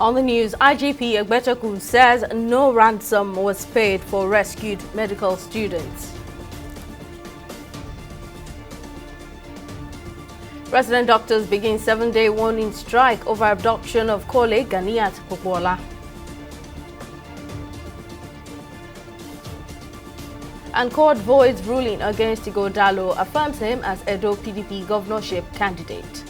On the news, IGP Egbetoku says no ransom was paid for rescued medical students. Resident doctors begin 7-day warning strike over abduction of colleague Ganiat Popola. And court voids ruling against Igodalo, affirms him as Edo PDP governorship candidate.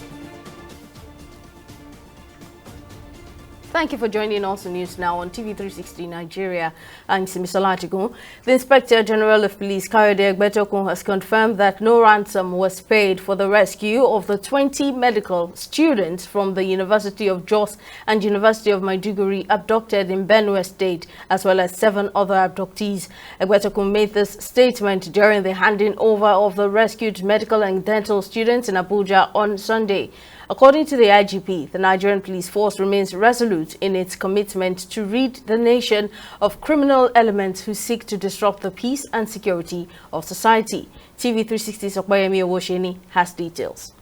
Thank you for joining us on News Now on TV360 Nigeria. I'm Simisola Ajigun. The Inspector General of Police, Kayode Egbetoku, has confirmed that no ransom was paid for the rescue of the 20 medical students from the University of Jos and University of Maiduguri abducted in Benue State, as well as 7 other abductees. Egbetoku made this statement during the handing over of the rescued medical and dental students in Abuja on Sunday. According to the IGP, the Nigerian police force remains resolute in its commitment to rid the nation of criminal elements who seek to disrupt the peace and security of society. TV360's Okbayemi Owosheni has details.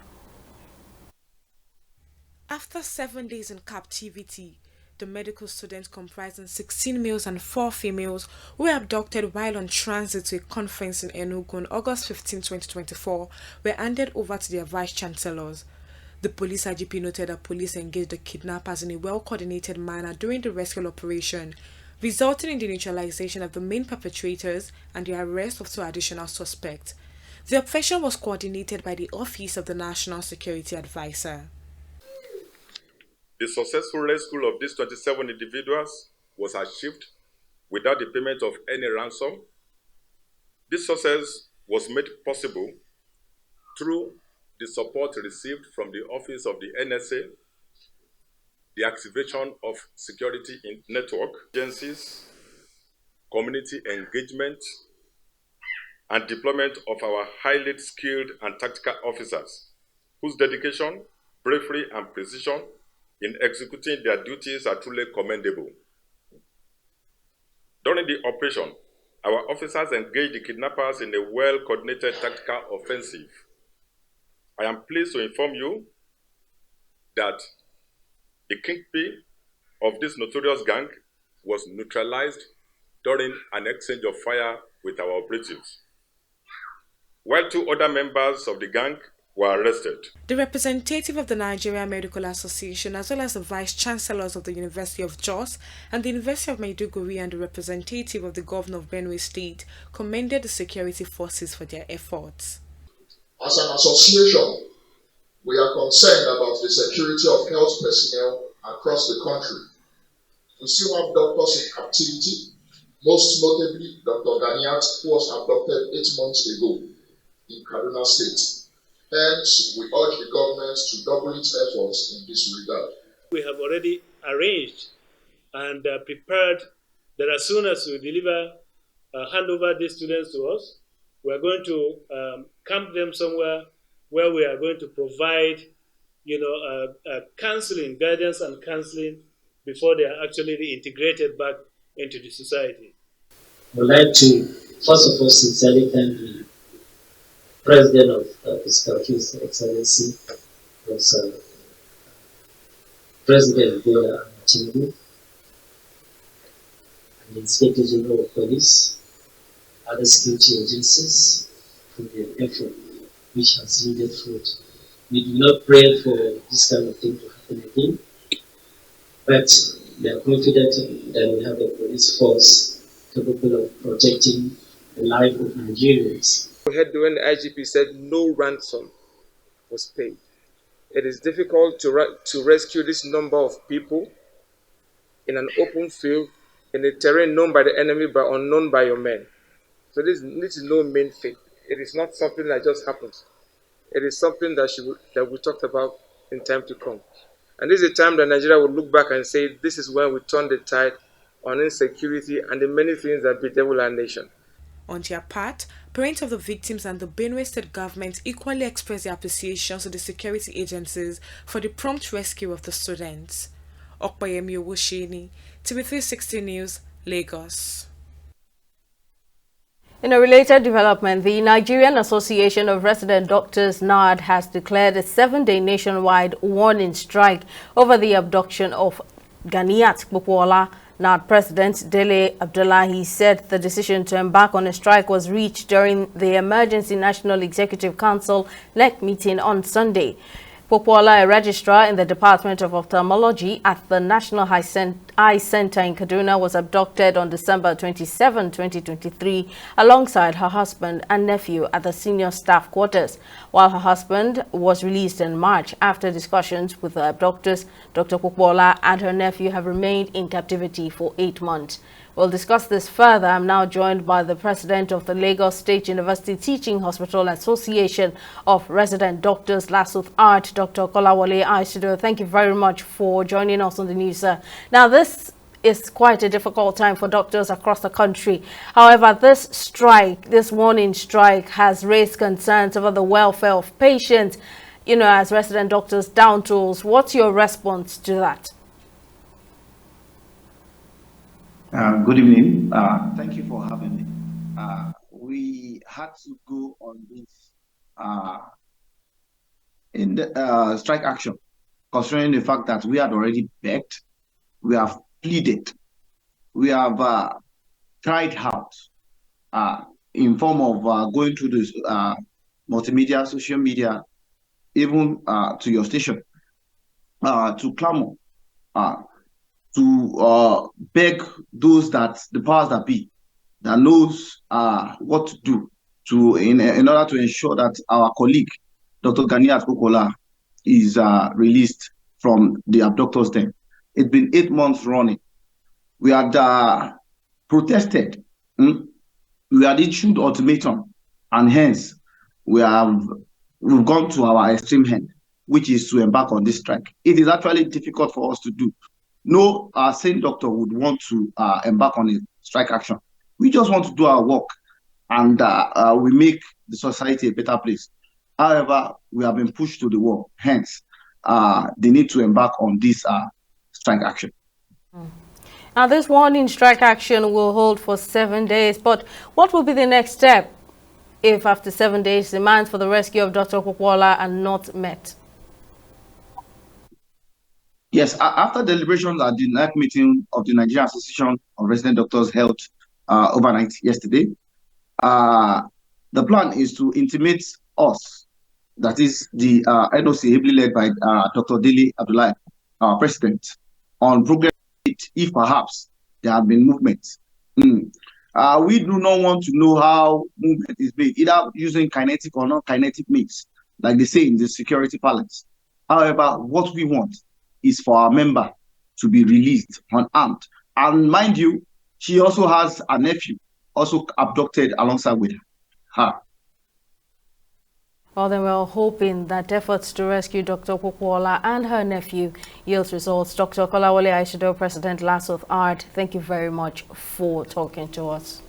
After 7 days in captivity, the medical students comprising 16 males and 4 females were abducted while on transit to a conference in Enugu on August 15, 2024 were handed over to their vice-chancellors. The police IGP noted that police engaged the kidnappers in a well-coordinated manner during the rescue operation, resulting in the neutralization of the main perpetrators and the arrest of 2 additional suspects. The operation was coordinated by the Office of the National Security Advisor. The successful rescue of these 27 individuals was achieved without the payment of any ransom. This success was made possible through the support received from the Office of the NSA, the activation of security in network agencies, community engagement, and deployment of our highly skilled and tactical officers, whose dedication, bravery, and precision in executing their duties are truly commendable. During the operation, our officers engaged the kidnappers in a well-coordinated tactical offensive. I am pleased to inform you that the kingpin of this notorious gang was neutralized during an exchange of fire with our operatives, while 2 other members of the gang were arrested. The representative of the Nigerian Medical Association, as well as the vice-chancellors of the University of Jos and the University of Maiduguri and the representative of the governor of Benue State, commended the security forces for their efforts. As an association, we are concerned about the security of health personnel across the country. We still have doctors in captivity, most notably Dr. Ganiat, who was abducted 8 months ago in Kaduna State. Hence, we urge the government to double its efforts in this regard. We have already arranged and prepared that as soon as we hand over these students to us, we are going to camp them somewhere where we are going to provide, counseling, guidance and counseling before they are actually reintegrated back into the society. I would like to, first of all, sincerely thank the President of His Country, Excellency, President Bola Ahmed Tinubu, and the Inspector General of Police, other security agencies for their effort, which has yielded fruit. We do not pray for this kind of thing to happen again, but we are confident that we have a police force capable of protecting the life of Nigerians. We heard when the IGP said no ransom was paid. It is difficult to rescue this number of people in an open field, in a terrain known by the enemy but unknown by your men. So this is no mean feat. It is not something that just happens. It is something that we talked about in time to come. And this is a time that Nigeria will look back and say, this is when we turn the tide on insecurity and the many things that bedevil our nation. On their part, parents of the victims and the Benue State government equally expressed their appreciation to the security agencies for the prompt rescue of the students. Okbayemi Owosheni, TV360 News, Lagos. In a related development, the Nigerian Association of Resident Doctors (NARD) has declared a 7-day nationwide warning strike over the abduction of Ganiat Kpokwola. Now, President Dele Abdullahi said the decision to embark on a strike was reached during the Emergency National Executive Council NEC meeting on Sunday. Kpokwola, a registrar in the Department of Ophthalmology at the National Eye Center in Kaduna, was abducted on December 27, 2023, alongside her husband and nephew at the senior staff quarters. While her husband was released in March after discussions with the abductors, Dr. Kpokwola and her nephew have remained in captivity for 8 months. We'll discuss this further. I'm now joined by the president of the Lagos State University Teaching Hospital Association of Resident Doctors, LASUTH Art, Dr. Kolawole Aishido. Thank you very much for joining us on the news, sir. Now, this is quite a difficult time for doctors across the country. However, this warning strike, has raised concerns over the welfare of patients, as resident doctors down tools. What's your response to that? Good evening. Thank you for having me. We had to go on this in the strike action, considering the fact that we had already begged, we have pleaded, we have tried out in form of going to this multimedia, social media, even to your station, to clamor, to beg those the powers that be, that knows what to do in order to ensure that our colleague, Dr. Ganiat Kpokwola, is released from the abductors then. It's been 8 months running. We had protested. We had issued ultimatum, and hence we've gone to our extreme end, which is to embark on this strike. It is actually difficult for us to do. No sane doctor would want to embark on a strike action. We just want to do our work, and we make the society a better place. However, we have been pushed to the wall. Hence, they need to embark on this strike action. Now, this warning strike action will hold for 7 days. But what will be the next step if, after 7 days, demands for the rescue of Dr. Kpokwola are not met? Yes, after deliberations at the NEC meeting of the Nigerian Association of Resident Doctors held overnight yesterday, the plan is to intimate us, that is the NOC, ably led by Dr. Dele Abdullahi, our president, on progress if perhaps there have been movements. We do not want to know how movement is made, either using kinetic or non-kinetic means, like they say in the security parlance. However, what we want is for our member to be released unarmed. And mind you, she also has a nephew, also abducted alongside with her. Well, then we're hoping that efforts to rescue Dr. Kpokwola and her nephew yields results. Dr. Kolawole Aishido, President LASUTH Art, thank you very much for talking to us.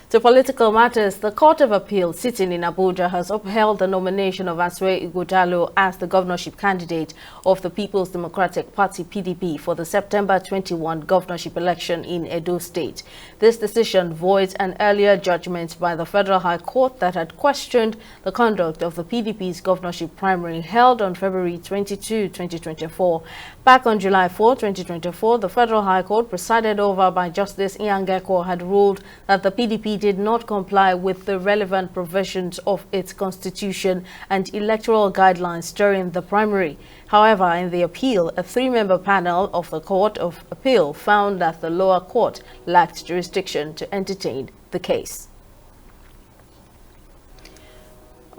To political matters, the Court of Appeal sitting in Abuja has upheld the nomination of Asiwaju Bola as the governorship candidate of the People's Democratic Party (PDP) for the September 21 governorship election in Edo State. This decision voids an earlier judgment by the Federal High Court that had questioned the conduct of the PDP's governorship primary held on February 22, 2024. Back on July 4, 2024, the Federal High Court, presided over by Justice Iyangeko, had ruled that the PDP did not comply with the relevant provisions of its constitution and electoral guidelines during the primary. However, in the appeal, a 3-member panel of the Court of Appeal found that the lower court lacked jurisdiction to entertain the case.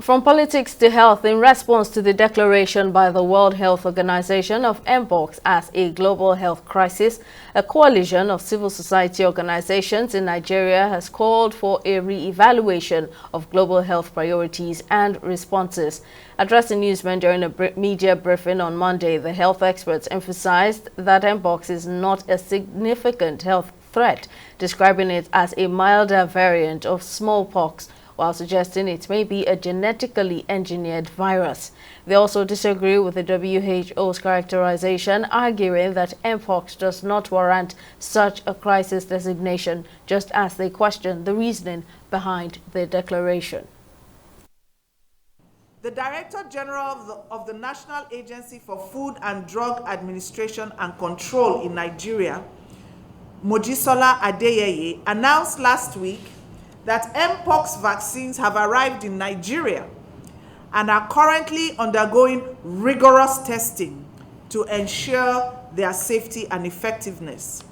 From politics to health, in response to the declaration by the World Health Organization of Mpox as a global health crisis, a coalition of civil society organizations in Nigeria has called for a re-evaluation of global health priorities and responses. Addressing newsmen during a media briefing on Monday, the health experts emphasized that Mpox is not a significant health threat, describing it as a milder variant of smallpox, while suggesting it may be a genetically engineered virus. They also disagree with the WHO's characterization, arguing that Mpox does not warrant such a crisis designation, just as they question the reasoning behind the declaration. the Director General of the National Agency for Food and Drug Administration and Control in Nigeria, Mojisola Adeyeye, announced last week that Mpox vaccines have arrived in Nigeria and are currently undergoing rigorous testing to ensure their safety and effectiveness.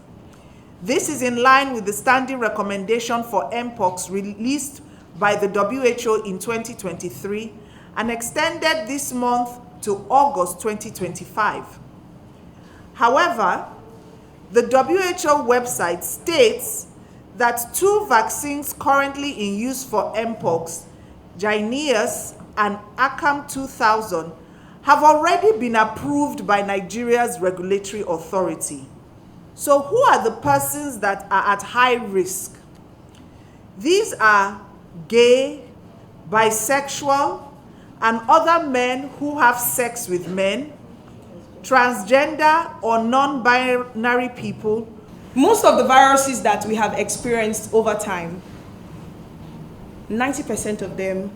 This is in line with the standing recommendation for Mpox released by the WHO in 2023 and extended this month to August 2025. However, the WHO website states that 2 vaccines currently in use for Mpox, Jynneos and Akam 2000, have already been approved by Nigeria's regulatory authority. So who are the persons that are at high risk? These are gay, bisexual, and other men who have sex with men, transgender or non-binary people. Most of the viruses that we have experienced over time, 90% of them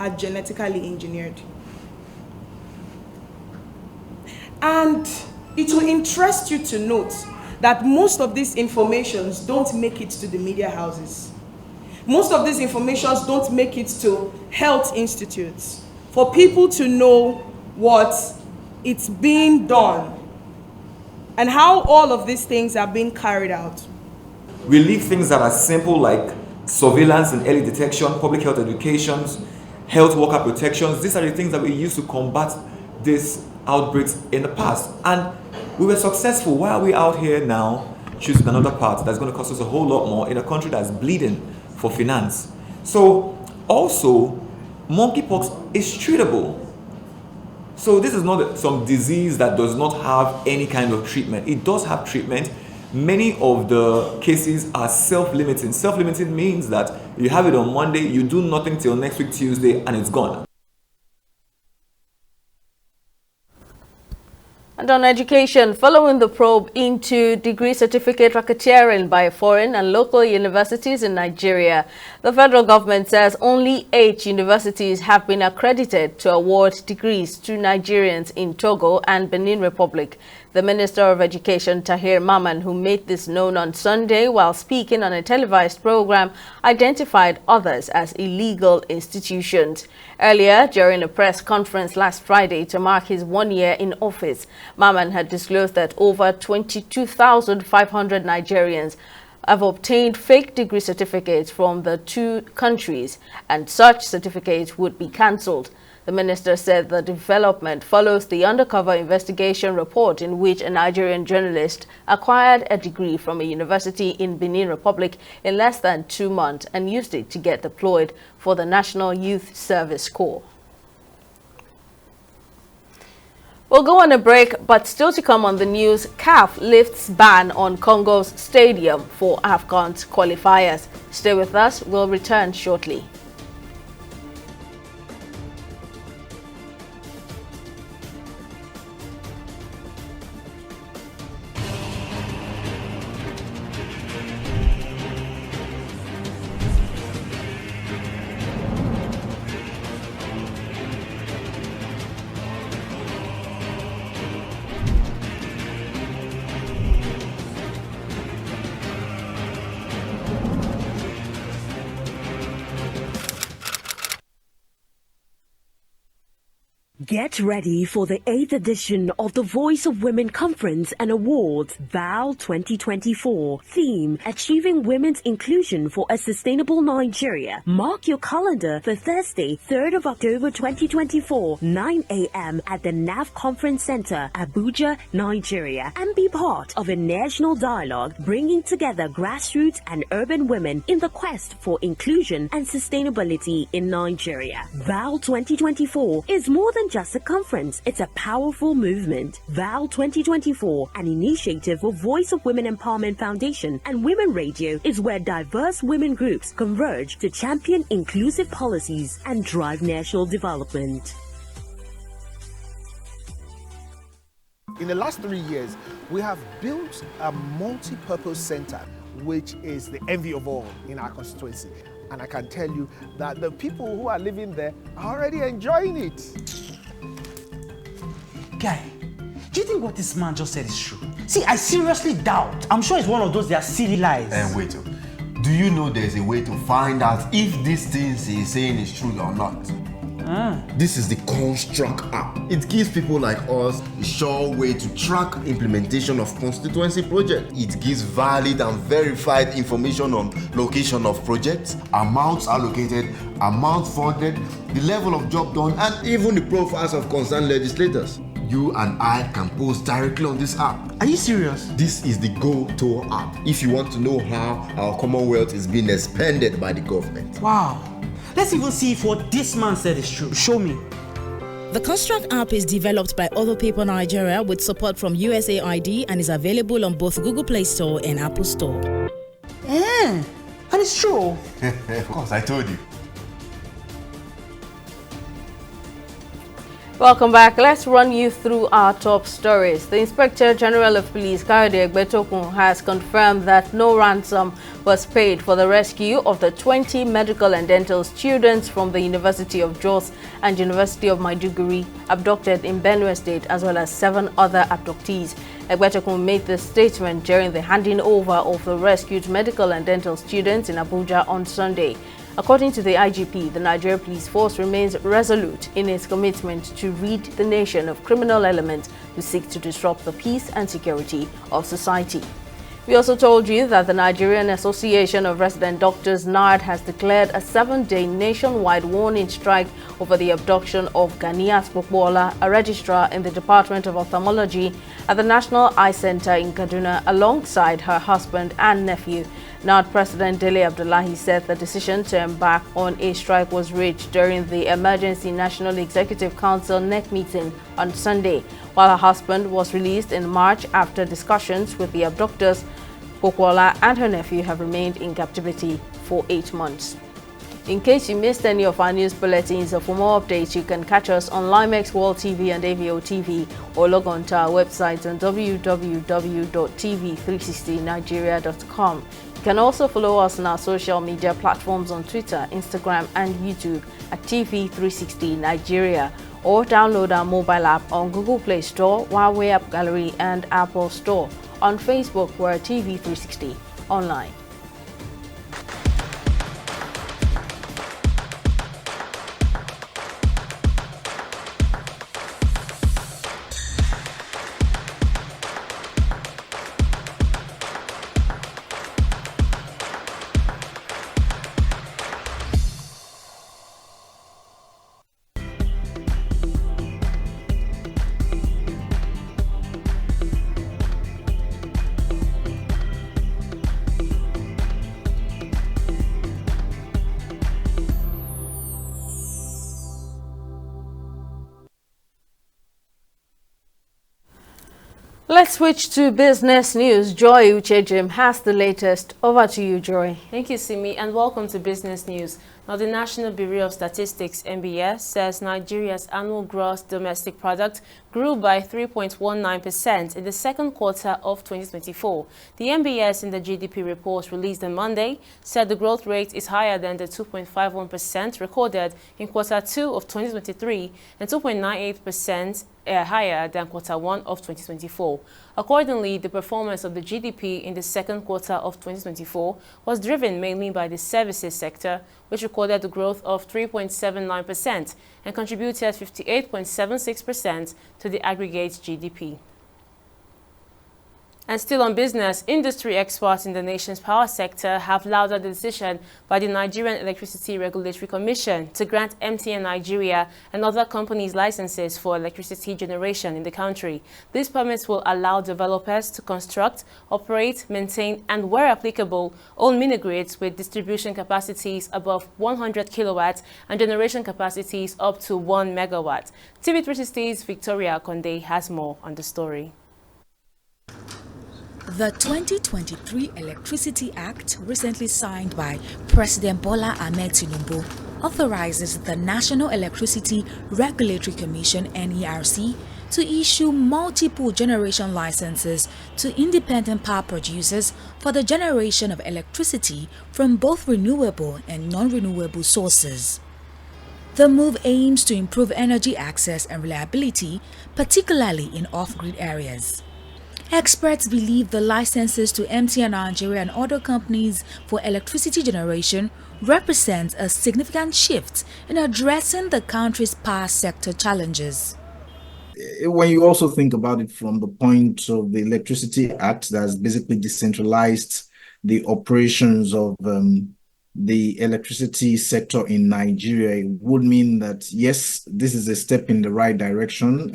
are genetically engineered. And it will interest you to note that most of these informations don't make it to the media houses. Most of these informations don't make it to health institutes for people to know what it's being done and how all of these things are being carried out. We leave things that are simple like surveillance and early detection, public health education, health worker protections. These are the things that we used to combat these outbreaks in the past. And we were successful. Why are we out here now choosing another path that's going to cost us a whole lot more in a country that's bleeding for finance? So also, monkeypox is treatable. So this is not some disease that does not have any kind of treatment. It does have treatment. Many of the cases are self-limiting. Self-limiting means that you have it on Monday, you do nothing till next week Tuesday, and it's gone. And on education, following the probe into degree certificate racketeering by foreign and local universities in Nigeria, the federal government says only 8 universities have been accredited to award degrees to Nigerians in Togo and Benin Republic. The Minister of Education, Tahir Maman, who made this known on Sunday while speaking on a televised program, identified others as illegal institutions. Earlier, during a press conference last Friday to mark his 1 year in office, Maman had disclosed that over 22,500 Nigerians have obtained fake degree certificates from the 2 countries, and such certificates would be cancelled. The minister said the development follows the undercover investigation report in which a Nigerian journalist acquired a degree from a university in Benin Republic in less than 2 months and used it to get deployed for the National Youth Service Corps. We'll go on a break, but still to come on the news, CAF lifts ban on Congo's stadium for AFCON's qualifiers. Stay with us, we'll return shortly. Get ready for the 8th edition of the Voice of Women Conference and Awards, VAL 2024. Theme, Achieving Women's Inclusion for a Sustainable Nigeria. Mark your calendar for Thursday, 3rd of October 2024, 9 a.m. at the NAV Conference Center, Abuja, Nigeria. And be part of a national dialogue bringing together grassroots and urban women in the quest for inclusion and sustainability in Nigeria. VAL 2024 is more than just a conference, it's a powerful movement. VAL 2024, an initiative of Voice of Women Empowerment Foundation and Women Radio, is where diverse women groups converge to champion inclusive policies and drive national development. In the last 3 years, we have built a multi-purpose center, which is the envy of all in our constituency. And I can tell you that the people who are living there are already enjoying it. Guy, do you think what this man just said is true? See, I seriously doubt. I'm sure it's one of those their silly lies. And wait, do you know there's a way to find out if these things he's saying is true or not? This is the Construct app. It gives people like us a sure way to track implementation of constituency projects. It gives valid and verified information on location of projects, amounts allocated, amount funded, the level of job done, and even the profiles of concerned legislators. You and I can post directly on this app. Are you serious? This is the Go-To app if you want to know how our Commonwealth is being expanded by the government. Wow. Let's even see if what this man said is true. Show me. The Construct app is developed by Other People Nigeria with support from USAID and is available on both Google Play Store and Apple Store. And it's true. Of course, I told you. Welcome back. Let's run you through our top stories. The Inspector General of Police, Kayode Egbetokun, has confirmed that no ransom was paid for the rescue of the 20 medical and dental students from the University of Jos and University of Maiduguri abducted in Benue State, as well as 7 other abductees. Egbetokun made this statement during the handing over of the rescued medical and dental students in Abuja on Sunday. According to the IGP, the Nigerian Police Force remains resolute in its commitment to rid the nation of criminal elements who seek to disrupt the peace and security of society. We also told you that the Nigerian Association of Resident Doctors, NARD, has declared a 7-day nationwide warning strike over the abduction of Ganiat Bola, a registrar in the Department of Ophthalmology at the National Eye Center in Kaduna, alongside her husband and nephew. NARD President Dele Abdullahi said the decision to embark on a strike was reached during the Emergency National Executive Council NEC meeting on Sunday, while her husband was released in March after discussions with the abductors. Pokwala and her nephew have remained in captivity for 8 months. In case you missed any of our news bulletins or for more updates, you can catch us on Limex World TV and AVO TV or log on to our website on www.tv360nigeria.com. You can also follow us on our social media platforms on Twitter, Instagram, and YouTube at TV360 Nigeria, or download our mobile app on Google Play Store, Huawei App Gallery, and Apple Store. On Facebook, we're TV360 Online. Let's switch to business news. Joy Uchejim has the latest. Over to you, Joy. Thank you, Simi, and welcome to Business News. Now, the National Bureau of Statistics, NBS, says Nigeria's annual gross domestic product grew by 3.19% in the second quarter of 2024. The NBS in the GDP report released on Monday said the growth rate is higher than the 2.51% recorded in quarter 2 of 2023 and 2.98% higher than quarter 1 of 2024. Accordingly, the performance of the GDP in the second quarter of 2024 was driven mainly by the services sector, which recorded a growth of 3.79% and contributed 58.76% to the aggregate GDP. And still on business, industry experts in the nation's power sector have lauded the decision by the Nigerian Electricity Regulatory Commission to grant MTN Nigeria and other companies licenses for electricity generation in the country. These permits will allow developers to construct, operate, maintain, and where applicable, own mini-grids with distribution capacities above 100 kilowatts and generation capacities up to 1 megawatt. TV360's Victoria Konde has more on the story. The 2023 Electricity Act, recently signed by President Bola Ahmed Tinubu, authorizes the National Electricity Regulatory Commission (NERC) to issue multiple generation licenses to independent power producers for the generation of electricity from both renewable and non-renewable sources. The move aims to improve energy access and reliability, particularly in off-grid areas. Experts believe the licenses to MTN Nigeria and other companies for electricity generation represent a significant shift in addressing the country's power sector challenges. When you also think about it from the point of the Electricity Act that has basically decentralized the operations of the electricity sector in Nigeria, it would mean that, yes, this is a step in the right direction.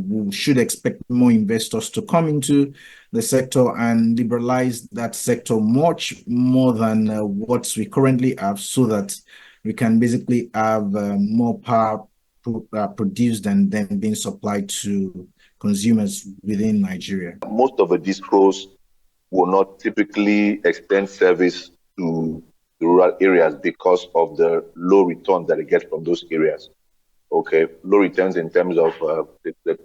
We should expect more investors to come into the sector and liberalize that sector much more than what we currently have, so that we can basically have more power produced and then being supplied to consumers within Nigeria. Most of the distros will not typically extend service to the rural areas because of the low returns that they get from those areas. Okay, low returns in terms of the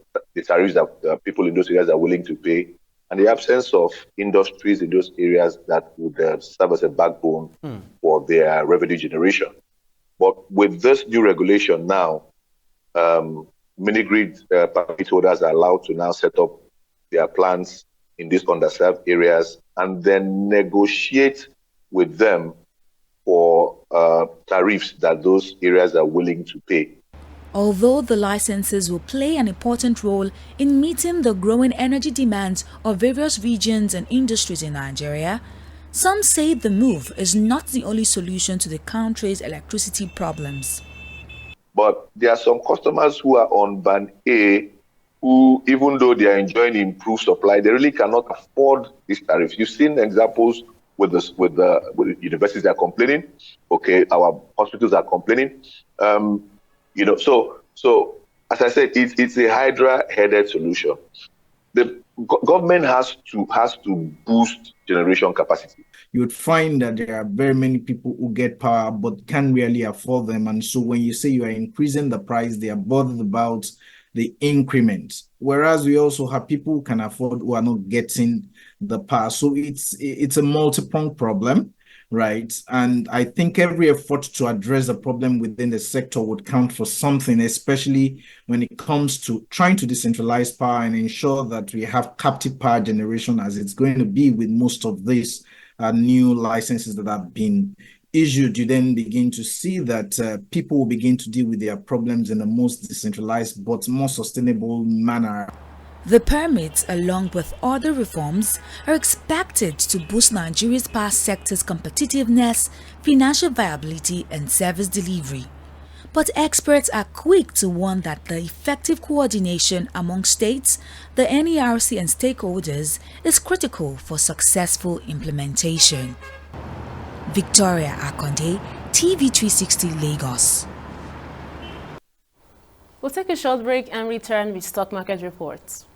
tariffs that people in those areas are willing to pay, and the absence of industries in those areas that would serve as a backbone for their revenue generation. But with this new regulation now, mini-grid permit holders are allowed to now set up their plants in these underserved areas and then negotiate with them for tariffs that those areas are willing to pay. Although the licenses will play an important role in meeting the growing energy demands of various regions and industries in Nigeria, some say the move is not the only solution to the country's electricity problems. But there are some customers who are on Band A who, even though they are enjoying improved supply, they really cannot afford these tariffs. You've seen examples with the universities that are complaining. Okay, our hospitals are complaining. So as I said, it's a Hydra-headed solution. The government has to boost generation capacity. You would find that there are very many people who get power but can't really afford them. And so when you say you are increasing the price, they are bothered about the increment. Whereas we also have people who can afford who are not getting the power. So it's a multi-pronged problem, right? And I think every effort to address the problem within the sector would count for something, especially when it comes to trying to decentralize power and ensure that we have captive power generation, as it's going to be with most of these new licenses that have been issued. You then begin to see that people will begin to deal with their problems in a most decentralized but more sustainable manner. The permits, along with other reforms, are expected to boost Nigeria's power sector's competitiveness, financial viability, and service delivery. But experts are quick to warn that the effective coordination among states, the NERC, and stakeholders is critical for successful implementation. Victoria Akonde, TV360 Lagos. We'll take a short break and return with stock market reports.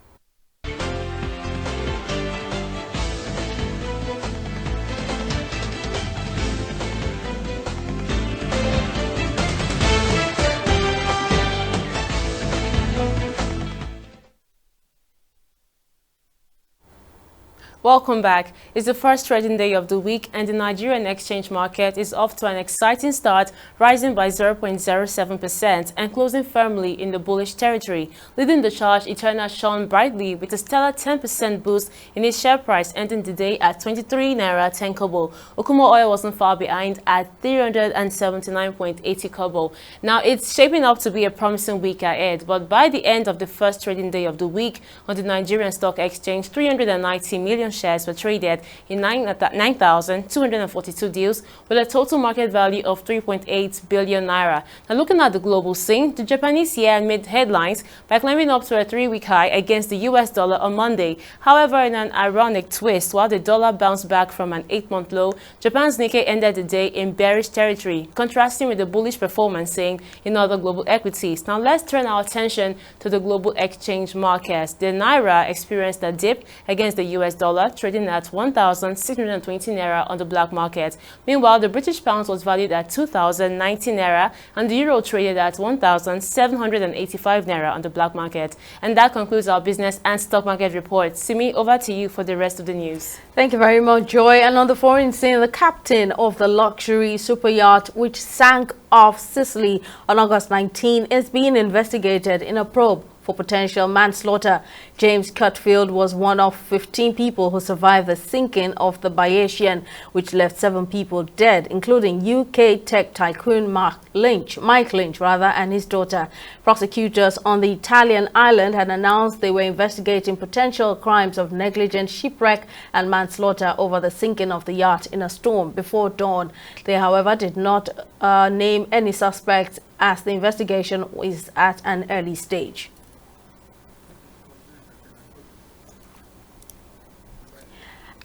Welcome back. It's the first trading day of the week and the Nigerian exchange market is off to an exciting start, rising by 0.07% and closing firmly in the bullish territory. Leading the charge, Eternal shone brightly with a stellar 10% boost in its share price, ending the day at 23 naira 10 kobo. Okumo oil wasn't far behind at 379.80 kobo. Now it's shaping up to be a promising week ahead, but by the end of the first trading day of the week on the Nigerian Stock Exchange, 390 million shares were traded in 9,242 deals with a total market value of 3.8 billion naira. Now looking at the global scene, the Japanese yen made headlines by climbing up to a 3-week high against the US dollar on Monday. However, in an ironic twist, while the dollar bounced back from an 8-month low, Japan's Nikkei ended the day in bearish territory, contrasting with the bullish performance seen in other global equities. Now let's turn our attention to the global exchange markets. The naira experienced a dip against the US dollar, naira, trading at 1,620 naira on the black market. Meanwhile, the British pound was valued at 2,090 naira and the euro traded at 1,785 naira on the black market. And that concludes our business and stock market report. Simi, over to you for the rest of the news. Thank you very much, Joy. And on the foreign scene, the captain of the luxury super yacht which sank off Sicily on August 19 is being investigated in a probe for potential manslaughter. James Cutfield was one of 15 people who survived the sinking of the Bayesian, which left 7 people dead, including UK tech tycoon Mike Lynch, and his daughter. Prosecutors on the Italian island had announced they were investigating potential crimes of negligent shipwreck and manslaughter over the sinking of the yacht in a storm before dawn. They, however, did not name any suspects as the investigation is at an early stage.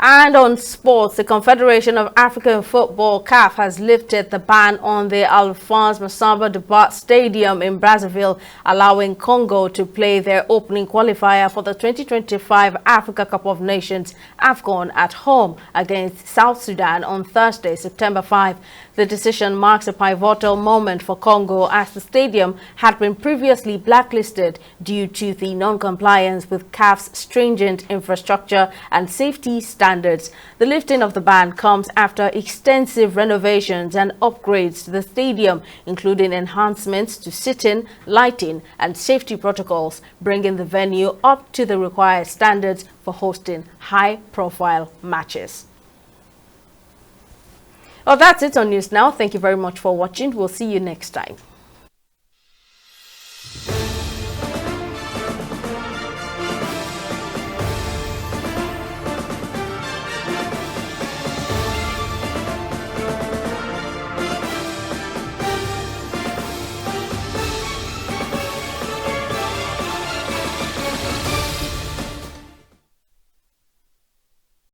And on sports, the Confederation of African Football, CAF, has lifted the ban on the Alphonse Massamba Dubat Stadium in Brazzaville, allowing Congo to play their opening qualifier for the 2025 Africa Cup of Nations AFCON at home against South Sudan on Thursday, September 5. The decision marks a pivotal moment for Congo, as the stadium had been previously blacklisted due to the non-compliance with CAF's stringent infrastructure and safety standards. The lifting of the ban comes after extensive renovations and upgrades to the stadium, including enhancements to seating, lighting, and safety protocols, bringing the venue up to the required standards for hosting high-profile matches. Well, that's it on News Now. Thank you very much for watching. We'll see you next time.